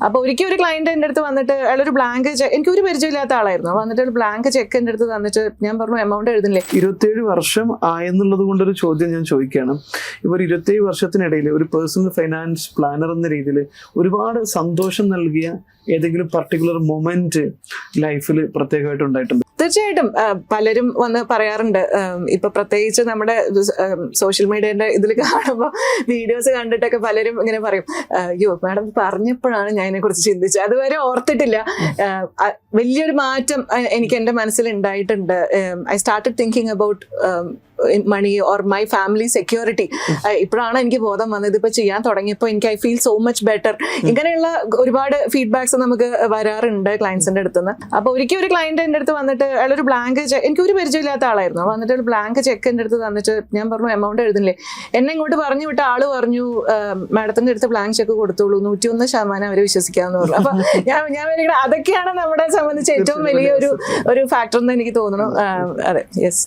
അപ്പൊ ഒരിക്കൽ ഒരു ക്ലയന്റ് എൻ്റെ അടുത്ത് വന്നിട്ട് അയാളൊരു ബ്ലാങ്ക് എനിക്ക് ഒരു പരിചയമില്ലാത്ത ആളായിരുന്നു. വന്നിട്ട് ഒരു ബ്ലാങ്ക് ചെക്ക് എൻ്റെ അടുത്ത് തന്നിട്ട് ഞാൻ പറഞ്ഞു എമൗണ്ട് എഴുതുന്നില്ലേ. 27 വർഷം ആയെന്നുള്ളത് കൊണ്ടൊരു ചോദ്യം ഞാൻ ചോദിക്കുകയാണ്. ഇപ്പോൾ ഒരു 27 വർഷത്തിനിടയിൽ ഒരു പേഴ്സണൽ ഫൈനാൻസ് പ്ലാനർ എന്ന രീതിയിൽ ഒരുപാട് സന്തോഷം നൽകിയ ഏതെങ്കിലും പർട്ടിക്കുലർ മൊമെന്റ് ലൈഫിൽ പ്രത്യേകമായിട്ട് ഉണ്ടായിട്ടുണ്ട്? തീർച്ചയായിട്ടും പലരും വന്ന് പറയാറുണ്ട്. ഇപ്പൊ പ്രത്യേകിച്ച് നമ്മുടെ സോഷ്യൽ മീഡിയന്റെ ഇതിൽ കാണുമ്പോൾ വീഡിയോസ് കണ്ടിട്ടൊക്കെ പലരും ഇങ്ങനെ പറയും, അയ്യോ മാഡം പറഞ്ഞപ്പോഴാണ് ഞാൻ ഇതിനെ കുറിച്ച് ചിന്തിച്ചത്, അതുവരെ ഓർത്തിട്ടില്ല. വലിയൊരു മാറ്റം എനിക്ക് എൻ്റെ മനസ്സിൽ ഉണ്ടായിട്ടുണ്ട്. I started thinking about money or my family security. ഇപ്പോഴാണ് എനിക്ക് ബോധം വന്നത്. ഇപ്പൊ ചെയ്യാൻ തുടങ്ങിയപ്പോൾ എനിക്ക് I feel so much better. ഇങ്ങനെയുള്ള ഒരുപാട് ഫീഡ്ബാക്സ് നമുക്ക് വരാറുണ്ട് ക്ലയൻസിന്റെ അടുത്തുനിന്ന്. അപ്പൊ ഒരിക്കൽ ഒരു ക്ലയന്റ് എൻ്റെ അടുത്ത് വന്നിട്ട് അയാളൊരു ബ്ലാങ്ക് എനിക്ക് ഒരു പരിചയമില്ലാത്ത ആളായിരുന്നു. വന്നിട്ട് ഒരു ബ്ലാങ്ക് ചെക്ക് എൻ്റെ അടുത്ത് തന്നിട്ട് ഞാൻ പറഞ്ഞു എമൗണ്ട് എഴുതുന്നില്ലേ. എന്നെ ഇങ്ങോട്ട് പറഞ്ഞു വിട്ട ആള് പറഞ്ഞു, മാഡത്തിന്റെ അടുത്ത് ബ്ലാങ്ക് ചെക്ക് കൊടുത്തോളൂ, 101% അവരെ വിശ്വസിക്കാമെന്ന് പറഞ്ഞു. അപ്പൊ ഞാൻ അതൊക്കെയാണ് നമ്മളെ സംബന്ധിച്ച് ഏറ്റവും വലിയ ഒരു ഫാക്ടർ എന്ന് എനിക്ക് തോന്നുന്നു. അതെ, യെസ്.